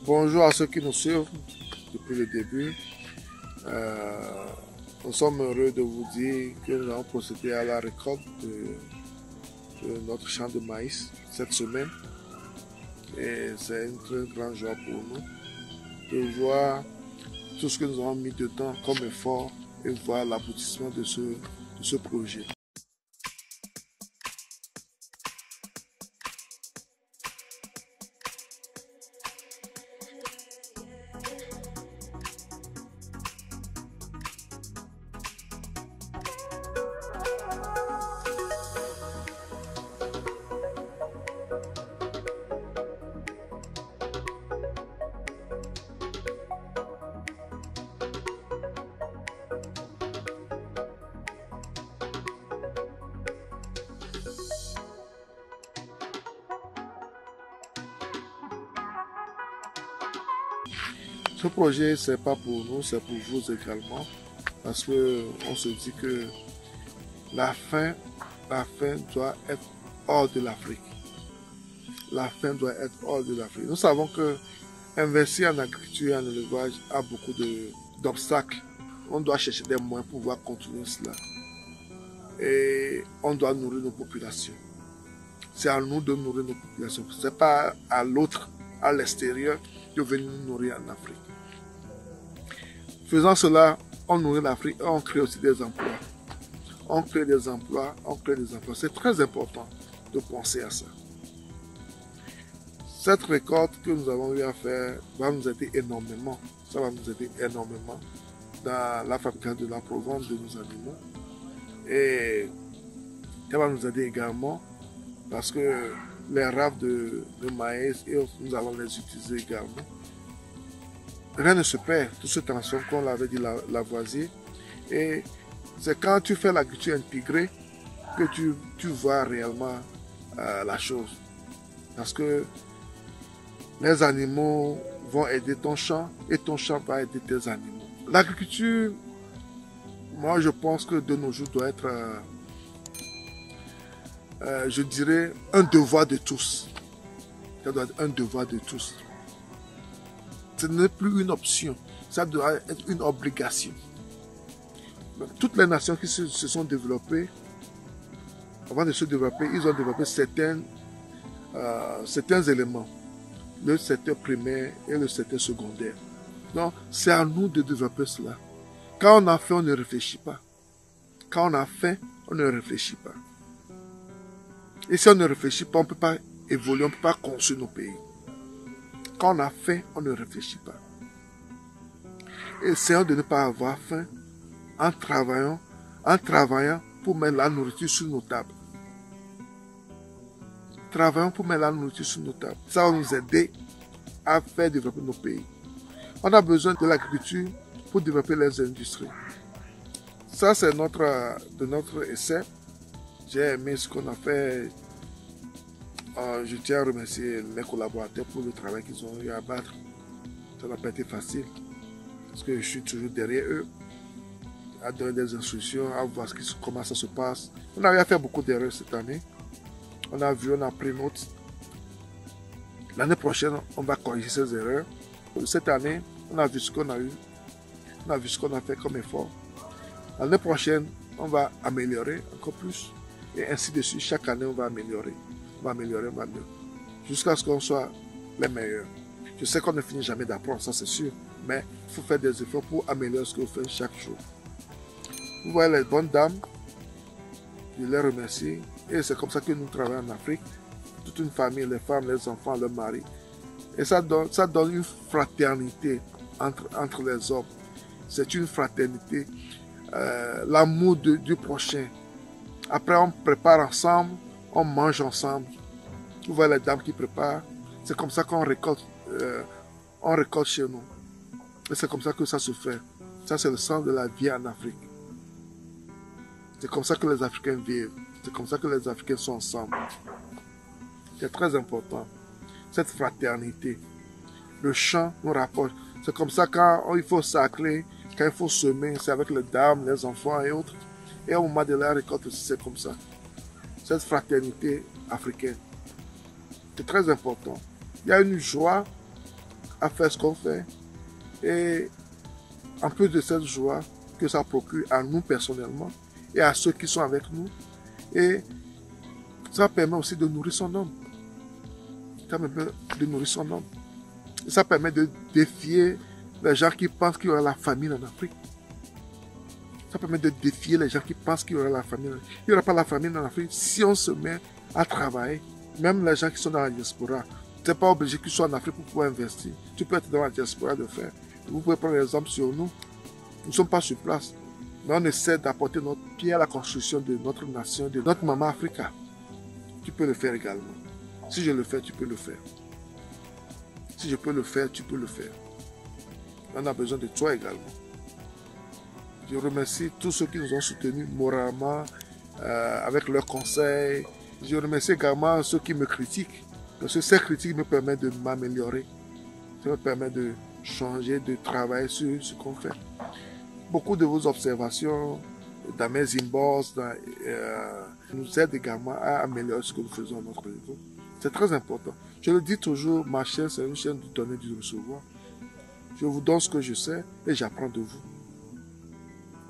Bonjour à ceux qui nous suivent depuis le début. Nous sommes heureux de vous dire que nous allons procéder à la récolte de notre champ de maïs cette semaine. Et c'est une très grande joie pour nous de voir tout ce que nous avons mis dedans comme effort et voir l'aboutissement de ce projet. Ce projet, c'est pas pour nous, c'est pour vous également, parce qu'on se dit que la faim doit être hors de l'Afrique. La faim doit être hors de l'Afrique. Nous savons que investir en agriculture et en élevage a beaucoup d'obstacles. On doit chercher des moyens pour pouvoir continuer cela. Et on doit nourrir nos populations. C'est à nous de nourrir nos populations. Ce n'est pas à l'autre, à l'extérieur, de venir nous nourrir en Afrique. Faisant cela, on nourrit l'Afrique et on crée aussi des emplois. On crée des emplois, on crée des emplois. C'est très important de penser à ça. Cette récolte que nous avons eu à faire va nous aider énormément. Ça va nous aider énormément dans la fabrication de la provence de nos animaux. Et ça va nous aider également parce que les raves de maïs, nous allons les utiliser également. Rien ne se perd, tout se transforme, comme l'avait dit Lavoisier. Et c'est quand tu fais l'agriculture intégrée que tu vois réellement la chose. Parce que les animaux vont aider ton champ et ton champ va aider tes animaux. L'agriculture, moi je pense que de nos jours doit être, je dirais, un devoir de tous. Ça doit être un devoir de tous. Ce n'est plus une option, ça doit être une obligation. Toutes les nations qui se sont développées, avant de se développer, ils ont développé certains éléments, le secteur primaire et le secteur secondaire. Donc, c'est à nous de développer cela. Quand on a faim, on ne réfléchit pas. Quand on a faim, on ne réfléchit pas. Et si on ne réfléchit pas, on ne peut pas évoluer, on ne peut pas construire nos pays. Quand on a faim, on ne réfléchit pas. Essayons de ne pas avoir faim en travaillant pour mettre la nourriture sur nos tables. Travaillons pour mettre la nourriture sur nos tables. Ça va nous aider à faire développer nos pays. On a besoin de l'agriculture pour développer les industries. Ça, c'est de notre essai. J'ai aimé ce qu'on a fait. Je tiens à remercier mes collaborateurs pour le travail qu'ils ont eu à battre. Ça n'a pas été facile. Parce que je suis toujours derrière eux, à donner des instructions, à voir comment ça se passe. On a fait beaucoup d'erreurs cette année. On a vu, on a pris note. L'année prochaine, on va corriger ces erreurs. Cette année, on a vu ce qu'on a eu. On a vu ce qu'on a fait comme effort. L'année prochaine, on va améliorer encore plus. Et ainsi de suite, chaque année, on va améliorer. On va améliorer. Jusqu'à ce qu'on soit les meilleurs. Je sais qu'on ne finit jamais d'apprendre, ça c'est sûr. Mais il faut faire des efforts pour améliorer ce que vous faites chaque jour. Vous voyez les bonnes dames. Je les remercie. Et c'est comme ça que nous travaillons en Afrique. Toute une famille, les femmes, les enfants, leurs maris. Et ça donne une fraternité entre les hommes. C'est une fraternité. L'amour du prochain. Après, on prépare ensemble. On mange ensemble. Vous voyez les dames qui préparent. C'est comme ça qu'on récolte. On récolte chez nous. Et c'est comme ça que ça se fait. Ça, c'est le sens de la vie en Afrique. C'est comme ça que les Africains vivent. C'est comme ça que les Africains sont ensemble. C'est très important. Cette fraternité. Le champ nous rapproche. C'est comme ça quand il faut sacrer, quand il faut semer, c'est avec les dames, les enfants et autres. Et au moment de la récolte aussi, c'est comme ça. Cette fraternité africaine. C'est très important. Il y a une joie à faire ce qu'on fait. Et en plus de cette joie que ça procure à nous personnellement et à ceux qui sont avec nous, et ça permet aussi de nourrir son homme. Ça permet de nourrir son homme. Et ça permet de défier les gens qui pensent qu'il y aura la famine en Afrique. Ça permet de défier les gens qui pensent qu'il y aura la famine. Il n'y aura pas la famine en Afrique si on se met à travailler. Même les gens qui sont dans la diaspora, tu n'es pas obligé qu'ils soient en Afrique pour pouvoir investir. Tu peux être dans la diaspora de faire. Vous pouvez prendre l'exemple sur nous. Nous ne sommes pas sur place. Mais on essaie d'apporter notre pied à la construction de notre nation, de notre maman Africa. Tu peux le faire également. Si je le fais, tu peux le faire. Si je peux le faire, tu peux le faire. On a besoin de toi également. Je remercie tous ceux qui nous ont soutenus moralement, avec leurs conseils. Je remercie également ceux qui me critiquent. Parce que ces critiques me permettent de m'améliorer. Ça me permet de changer, de travailler sur ce qu'on fait. Beaucoup de vos observations dans mes inbox nous aident également à améliorer ce que nous faisons à notre niveau. C'est très important. Je le dis toujours, ma chaîne, c'est une chaîne du donner, du recevoir. Je vous donne ce que je sais et j'apprends de vous.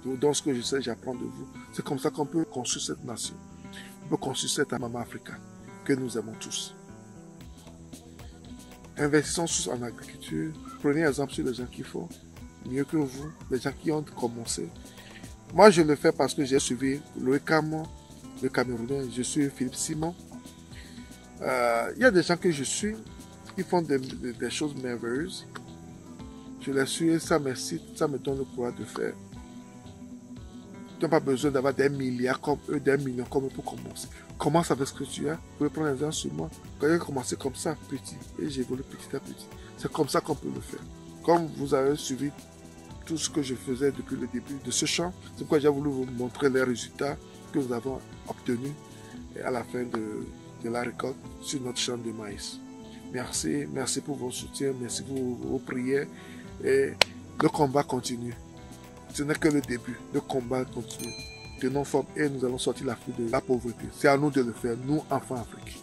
Je vous donne ce que je sais et j'apprends de vous. C'est comme ça qu'on peut construire cette nation. On peut construire cette maman Africa que nous aimons tous. Investissons tous en agriculture. Prenez exemple sur les gens qui font mieux que vous, les gens qui ont commencé. Moi, je le fais parce que j'ai suivi Loïc Camon, le Camerounais. Je suis Philippe Simon. Il y a des gens que je suis qui font des choses merveilleuses. Je les suis et ça m'incite, ça me donne le courage de faire. Tu n'as pas besoin d'avoir des milliards comme eux, des millions comme eux pour commencer. Commence avec ce que tu as. Vous pouvez prendre exemple sur moi. Quand j'ai commencé comme ça, petit, et j'évolue petit à petit. C'est comme ça qu'on peut le faire. Comme vous avez suivi tout ce que je faisais depuis le début de ce champ, c'est pourquoi j'ai voulu vous montrer les résultats que nous avons obtenus à la fin de la récolte sur notre champ de maïs. Merci, merci pour vos soutiens, merci pour vos prières. Et le combat continue. Ce n'est que le début. Le combat continue. Tenons forme et nous allons sortir l'Afrique de la pauvreté. C'est à nous de le faire, nous, enfants africains.